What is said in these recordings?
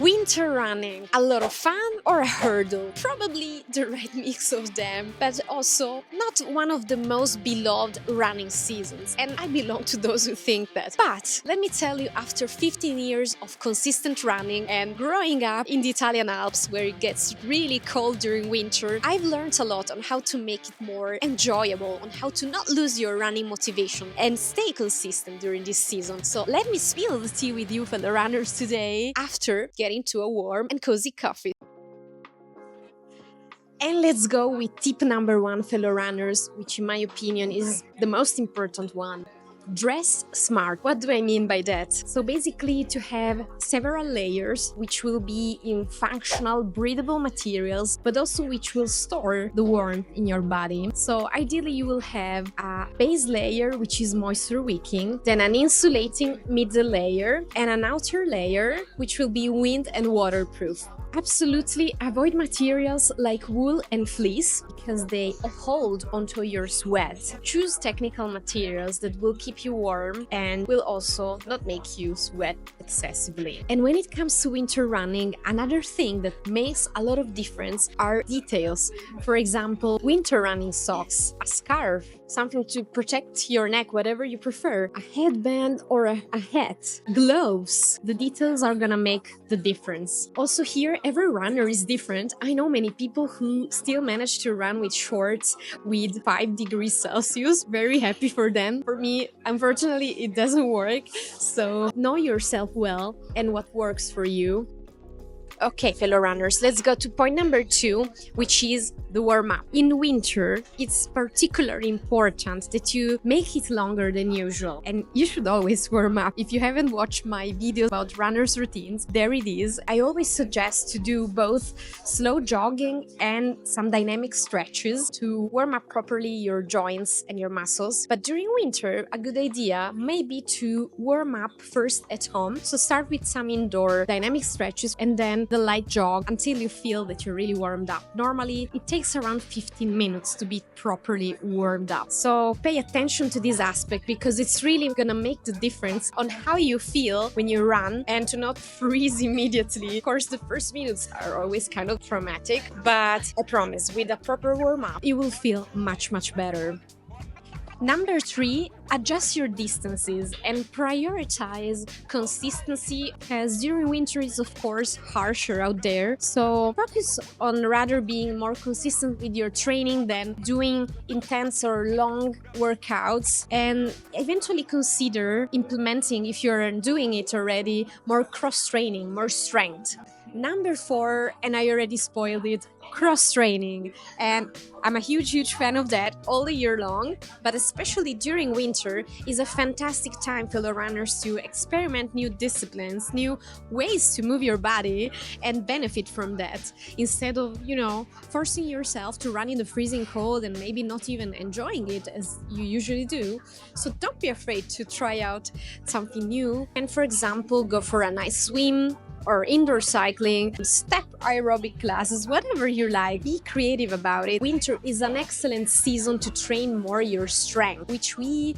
Winter running, a lot of fun or a hurdle? Probably the right mix of them, but also not one of the most beloved running seasons. And I belong to those who think that. But let me tell you, after 15 years of consistent running and growing up in the Italian Alps where it gets really cold during winter, I've learned a lot on how to make it more enjoyable, on how to not lose your running motivation and stay consistent during this season. So let me spill the tea with you, fellow runners, today after getting to a warm and cozy coffee. And let's go with tip number 1, fellow runners, which in my opinion is the most important one. Dress smart. What do I mean by that? So basically to have several layers which will be in functional, breathable materials, but also which will store the warmth in your body. So ideally you will have a base layer which is moisture wicking, then an insulating middle layer and an outer layer which will be wind and waterproof. Absolutely avoid materials like wool and fleece because they hold onto your sweat. Choose technical materials that will keep you warm and will also not make you sweat excessively. And when it comes to winter running, another thing that makes a lot of difference are details. For example, winter running socks, a scarf, something to protect your neck, whatever you prefer, a headband or a hat, gloves. The details are gonna make the difference. Also here, every runner is different. I know many people who still manage to run with shorts with 5 degrees Celsius. Very happy for them. For me, unfortunately, it doesn't work. So know yourself well and what works for you. Okay, fellow runners, let's go to point number 2, which is the warm-up. In winter, it's particularly important that you make it longer than usual, and you should always warm up. If you haven't watched my videos about runners' routines, there it is. I always suggest to do both slow jogging and some dynamic stretches to warm up properly your joints and your muscles. But during winter, a good idea may be to warm up first at home. So start with some indoor dynamic stretches and then the light jog until you feel that you're really warmed up. Normally, it takes around 15 minutes to be properly warmed up. So pay attention to this aspect because it's really gonna make the difference on how you feel when you run and to not freeze immediately. Of course, the first minutes are always kind of traumatic, but I promise, with a proper warm-up, you will feel much, much better. Number 3, adjust your distances and prioritize consistency because during winter is of course harsher out there. So focus on rather being more consistent with your training than doing intense or long workouts, and eventually consider implementing, if you're doing it already, more cross-training, more strength. Number 4, and I already spoiled it, cross-training. And I'm a huge fan of that all the year long, but especially during winter is a fantastic time, fellow runners, to experiment new disciplines, new ways to move your body and benefit from that instead of, forcing yourself to run in the freezing cold and maybe not even enjoying it as you usually do. So don't be afraid to try out something new and, for example, go for a nice swim or indoor cycling, step aerobic classes, whatever you like. Be creative about it. Winter is an excellent season to train more your strength, which we,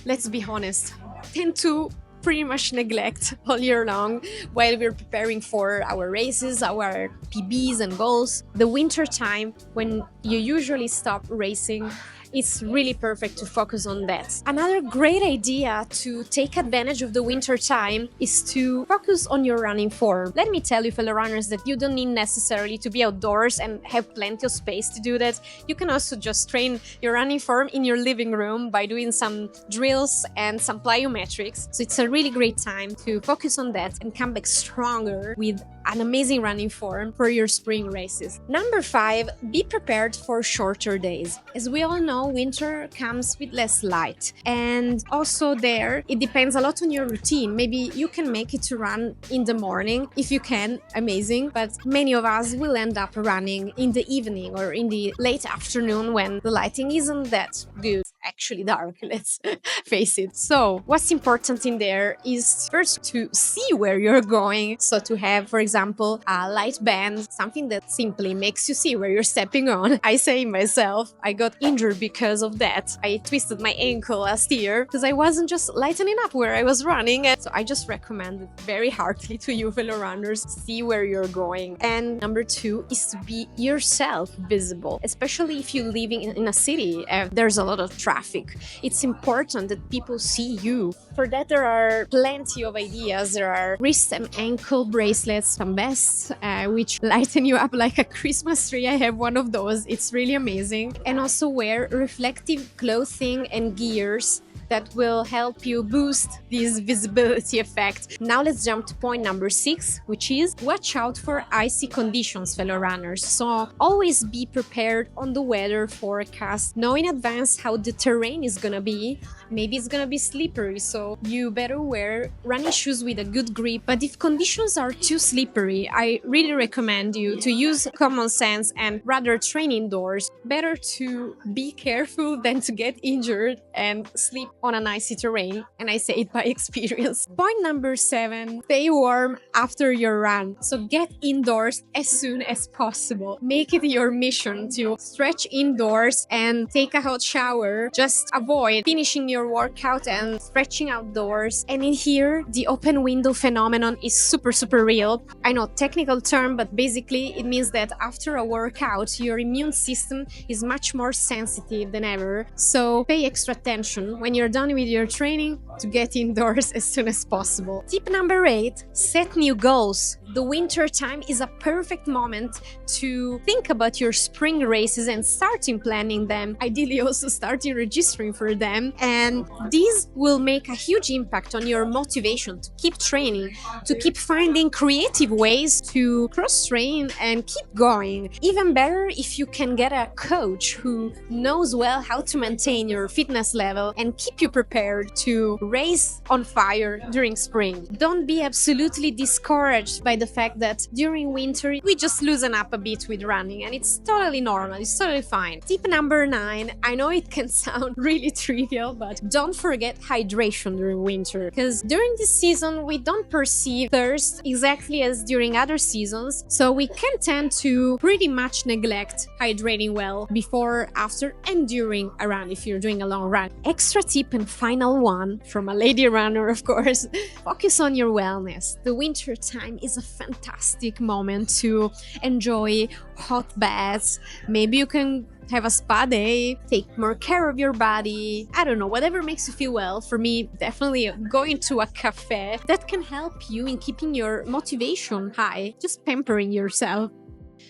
let's be honest, tend to pretty much neglect all year long while we're preparing for our races, our PBs and goals. The winter time, when you usually stop racing, it's really perfect to focus on that. Another great idea to take advantage of the winter time is to focus on your running form. Let me tell you, fellow runners, that you don't need necessarily to be outdoors and have plenty of space to do that. You can also just train your running form in your living room by doing some drills and some plyometrics. So it's a really great time to focus on that and come back stronger with an amazing running form for your spring races. Number 5, be prepared for shorter days. As we all know, winter comes with less light, and also there it depends a lot on your routine. Maybe you can make it to run in the morning. If you can, amazing, but many of us will end up running in the evening or in the late afternoon when the lighting isn't that good. Actually dark, let's face it. So what's important in there is first to see where you're going. So to have, for example, a light band, something that simply makes you see where you're stepping on. I say myself, I got injured because of that. I twisted my ankle last year because I wasn't just lightening up where I was running. And so I just recommend it very heartily to you fellow runners. See where you're going. And number 2 is to be yourself visible, especially if you're living in a city. There's a lot of traffic. It's important that people see you. For that, there are plenty of ideas. There are wrist and ankle bracelets, some vests, which lighten you up like a Christmas tree. I have one of those. It's really amazing. And also wear reflective clothing and gears that will help you boost this visibility effect. Now let's jump to point number 6, which is watch out for icy conditions, fellow runners. So always be prepared on the weather forecast. Know in advance how the terrain is gonna be. Maybe it's gonna be slippery, so you better wear running shoes with a good grip. But if conditions are too slippery, I really recommend you to use common sense and rather train indoors. Better to be careful than to get injured and slip on an icy terrain, and I say it by experience. Point number 7, stay warm after your run. So get indoors as soon as possible. Make it your mission to stretch indoors and take a hot shower. Just avoid finishing your workout and stretching outdoors. And in here, the open window phenomenon is super real. I know, technical term, but basically it means that after a workout, your immune system is much more sensitive than ever. So pay extra attention when you're done with your training to get indoors as soon as possible. Tip number 8, set new goals. The winter time is a perfect moment to think about your spring races and starting planning them. Ideally also starting registering for them. And these will make a huge impact on your motivation to keep training, to keep finding creative ways to cross-train and keep going. Even better if you can get a coach who knows well how to maintain your fitness level and keep you prepared to race on fire during spring. Don't be absolutely discouraged by the fact that during winter we just loosen up a bit with running, and it's totally normal, it's totally fine. Tip number 9, I know it can sound really trivial, but don't forget hydration during winter, because during this season we don't perceive thirst exactly as during other seasons, so we can tend to pretty much neglect hydrating well before, after, and during a run if you're doing a long run. Extra tip and final one from a lady runner, of course, focus on your wellness. The winter time is a fantastic moment to enjoy hot baths. Maybe you can have a spa day, take more care of your body. I don't know, whatever makes you feel well. For me, definitely going to a cafe. That can help you in keeping your motivation high, just pampering yourself.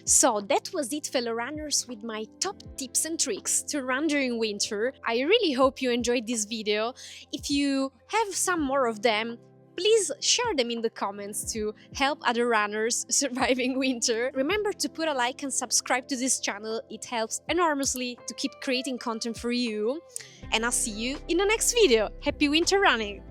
So that was it, fellow runners, with my top tips and tricks to run during winter. I really hope you enjoyed this video. If you have some more of them, please share them in the comments to help other runners surviving winter. Remember to put a like and subscribe to this channel. It helps enormously to keep creating content for you. And I'll see you in the next video. Happy winter running!